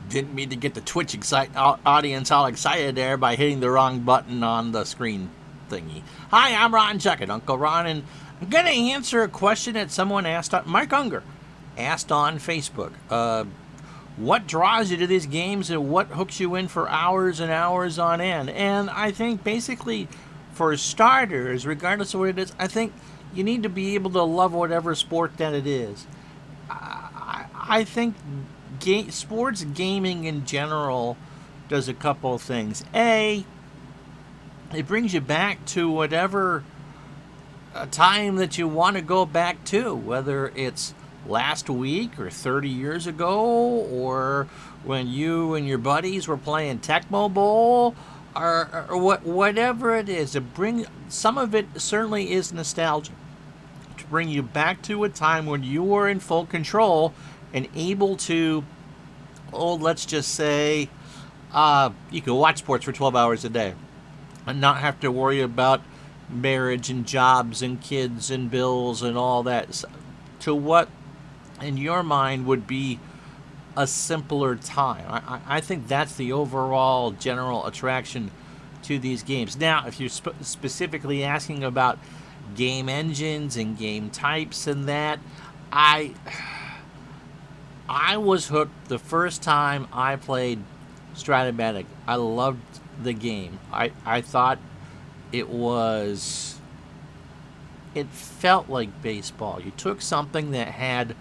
Didn't mean to get the Twitch audience all excited there by hitting the wrong button on the screen thingy. Hi, I'm Ron Chuckett, Uncle Ron, and I'm going to answer a question that someone asked, Mike Unger asked on Facebook. What draws you to these games and what hooks you in for hours and hours on end? And I think basically, for starters, regardless of what it is, I think you need to be able to love whatever sport that it is. I think sports gaming in general does a couple of things. A, it brings you back to whatever time that you want to go back to, whether it's last week or 30 years ago or when you and your buddies were playing Tecmo Bowl or whatever it is. Some of it certainly is nostalgia to bring you back to a time when you were in full control and able to, let's just say, you could watch sports for 12 hours a day and not have to worry about marriage and jobs and kids and bills and all that, to what in your mind would be a simpler time. I think that's the overall general attraction to these games. Now, if you're specifically asking about game engines and game types and that, I was hooked the first time I played Stratomatic. I loved the game. I thought it felt like baseball. You took something that had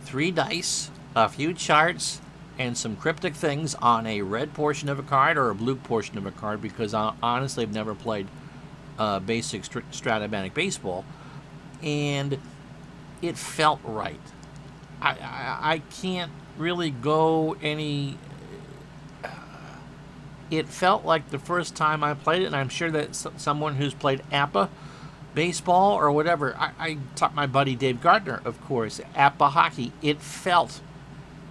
3 dice, a few charts, and some cryptic things on a red portion of a card or a blue portion of a card, because I honestly have never played basic Stratomatic baseball, and it felt right. I can't really go any... It felt like the first time I played it, and I'm sure that someone who's played APA baseball or whatever, I taught my buddy Dave Gardner, of course, APA hockey. It felt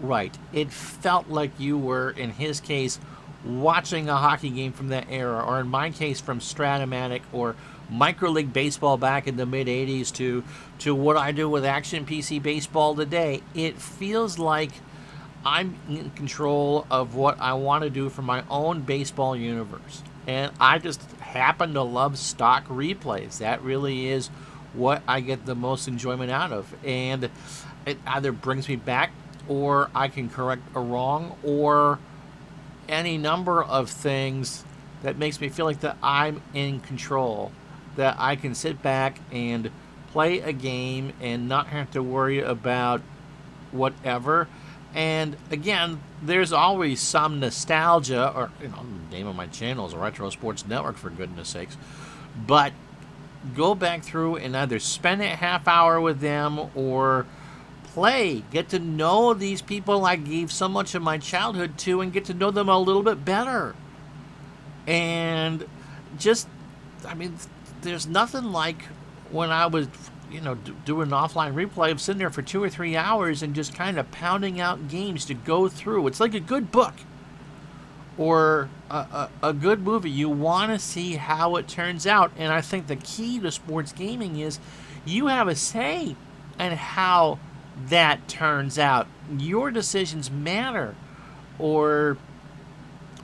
right. It felt like you were, in his case, watching a hockey game from that era, or in my case, from Stratomatic or Micro League Baseball back in the mid-'80s to what I do with Action PC Baseball today. It feels like I'm in control of what I want to do for my own baseball universe. And I just happen to love stock replays. That really is what I get the most enjoyment out of. And it either brings me back, or I can correct a wrong, or any number of things that makes me feel like that I'm in control. That I can sit back and play a game and not have to worry about whatever. And again, there's always some nostalgia, or the name of my channel is Retro Sports Network, for goodness sakes. But go back through and either spend a half hour with them or play. Get to know these people I gave so much of my childhood to, and get to know them a little bit better. And just, there's nothing like when I was doing an offline replay of sitting there for 2 or 3 hours and just kind of pounding out games to go through. It's like a good book or a good movie. You want to see how it turns out. And I think the key to sports gaming is you have a say in how that turns out. Your decisions matter, or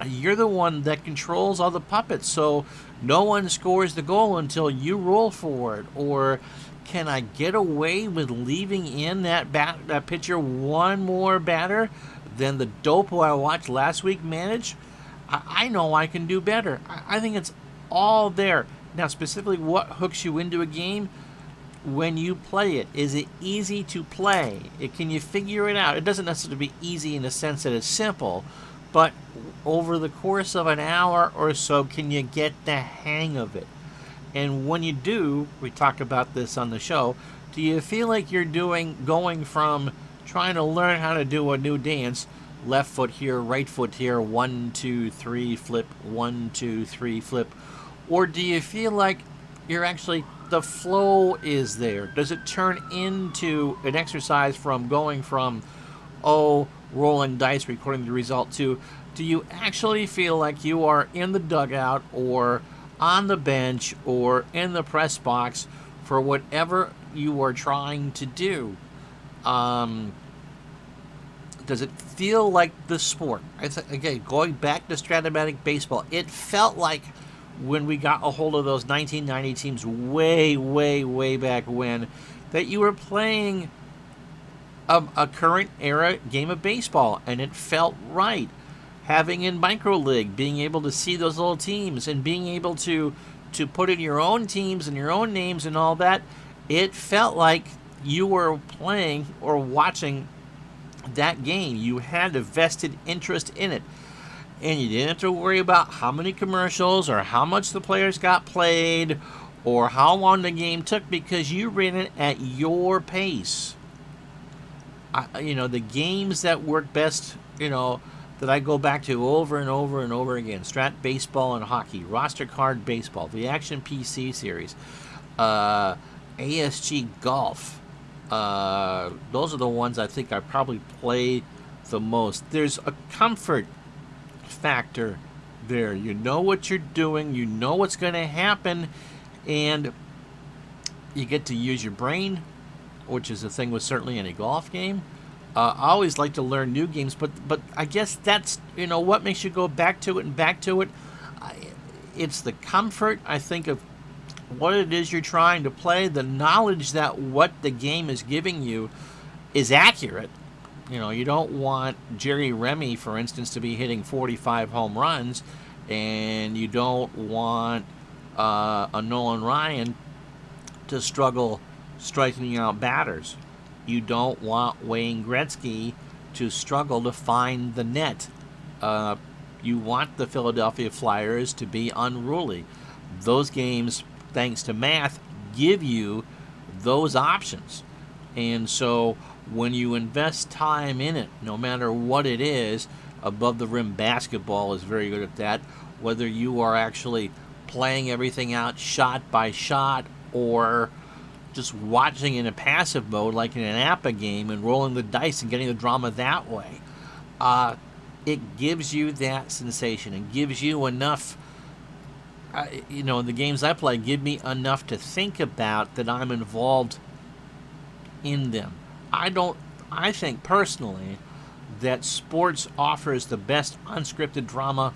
you're the one that controls all the puppets, so no one scores the goal until you roll for it. Or can I get away with leaving in that pitcher one more batter than the dope who I watched last week manage? I know I can do better. I think it's all there. Now, specifically, what hooks you into a game when you play it? Is it easy to play? Can you figure it out? It doesn't necessarily be easy in the sense that it's simple, but over the course of an hour or so, can you get the hang of it? And when you do, we talk about this on the show, do you feel like you're going from trying to learn how to do a new dance, left foot here, right foot here, 1, 2, 3, flip, 1, 2, 3, flip, or do you feel like you're actually, the flow is there? Does it turn into an exercise from going from, rolling dice, recording the result, to, do you actually feel like you are in the dugout or on the bench or in the press box for whatever you are trying to do? Does it feel like the sport? Again, going back to Stratomatic Baseball, it felt like when we got a hold of those 1990 teams way, way, way back when, that you were playing a current era game of baseball, and it felt right. Having in Micro League, being able to see those little teams and being able to put in your own teams and your own names and all that, it felt like you were playing or watching that game. You had a vested interest in it. And you didn't have to worry about how many commercials or how much the players got played or how long the game took, because you ran it at your pace. The games that work best, that I go back to over and over and over again: Strat Baseball and Hockey, Roster Card Baseball, the Action PC series, ASG Golf. Those are the ones I think I probably play the most. There's a comfort factor there. You know what you're doing, you know what's going to happen, and you get to use your brain, which is a thing with certainly any golf game. I always like to learn new games, but I guess that's what makes you go back to it and back to it. It's the comfort, I think, of what it is you're trying to play, the knowledge that what the game is giving you is accurate. You don't want Jerry Remy, for instance, to be hitting 45 home runs, and you don't want a Nolan Ryan to struggle striking out batters. You don't want Wayne Gretzky to struggle to find the net. You want the Philadelphia Flyers to be unruly. Those games, thanks to math, give you those options. And so when you invest time in it, no matter what it is, above the rim basketball is very good at that. Whether you are actually playing everything out shot by shot or just watching in a passive mode like in an APA game and rolling the dice and getting the drama that way, it gives you that sensation and gives you enough. The games I play give me enough to think about that I'm involved in them. I think personally that sports offers the best unscripted drama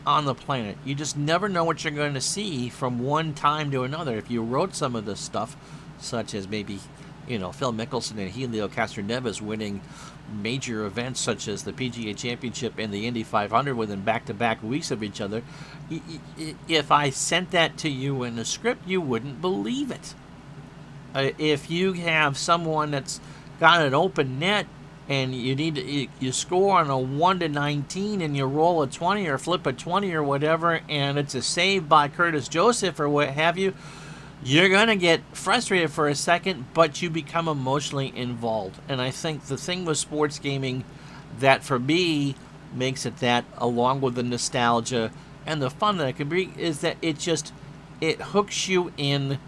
on the planet. You just never know what you're going to see from one time to another. If you wrote some of this stuff, such as maybe, Phil Mickelson and Helio Castroneves winning major events such as the PGA Championship and the Indy 500 within back-to-back weeks of each other, if I sent that to you in a script, you wouldn't believe it. If you have someone that's got an open net and you score on a 1-19 and you roll a 20 or flip a 20 or whatever, and it's a save by Curtis Joseph or what have you, you're going to get frustrated for a second, but you become emotionally involved. And I think the thing with sports gaming that for me makes it that, along with the nostalgia and the fun that it can be, is that it hooks you in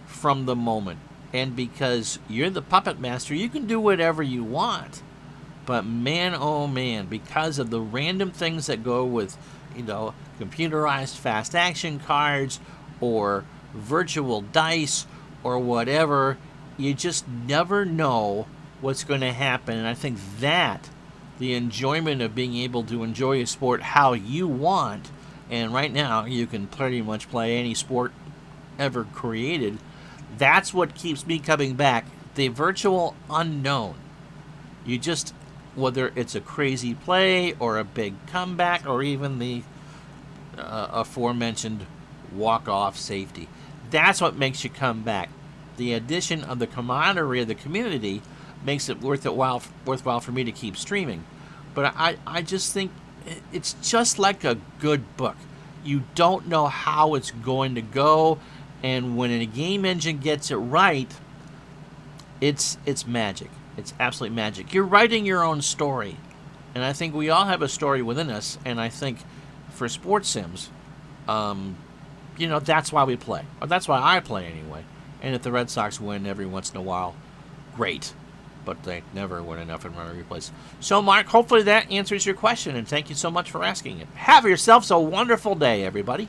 from the moment. And because you're the puppet master, you can do whatever you want. But man, oh man, because of the random things that go with, computerized fast action cards or virtual dice or whatever, you just never know what's going to happen. And I think that the enjoyment of being able to enjoy a sport how you want, and right now you can pretty much play any sport ever created, that's what keeps me coming back. The virtual unknown. You just, whether it's a crazy play or a big comeback or even the aforementioned walk-off safety, that's what makes you come back. The addition of the camaraderie of the community makes it worthwhile for me to keep streaming. But I just think it's just like a good book. You don't know how it's going to go, and when a game engine gets it right, it's magic. It's absolute magic. You're writing your own story, and I think we all have a story within us, and I think for sports sims, that's why we play. Or that's why I play anyway. And if the Red Sox win every once in a while, great. But they never win enough in run replays. So, Mark, hopefully that answers your question, and thank you so much for asking it. Have yourselves a wonderful day, everybody.